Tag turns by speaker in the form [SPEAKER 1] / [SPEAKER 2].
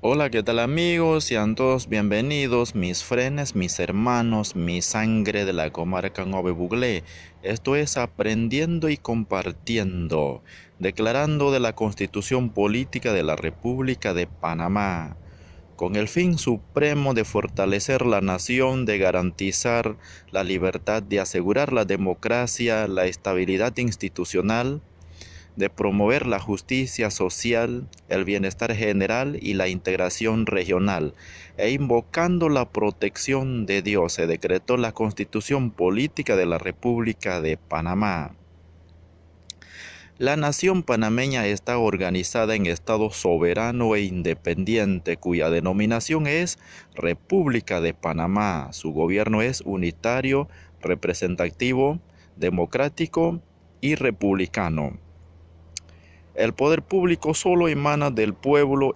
[SPEAKER 1] Hola, ¿qué tal amigos? Sean todos bienvenidos, mis frenes, mis hermanos, mi sangre de la comarca Nove Buglé. Esto es Aprendiendo y Compartiendo, declarando de la Constitución Política de la República de Panamá, con el fin supremo de fortalecer la nación, de garantizar la libertad, de asegurar la democracia, la estabilidad institucional, de promover la justicia social, el bienestar general y la integración regional, e invocando la protección de Dios, se decretó la Constitución Política de la República de Panamá. La nación panameña está organizada en Estado soberano e independiente, cuya denominación es República de Panamá. Su gobierno es unitario, representativo, democrático y republicano. El poder público solo emana del pueblo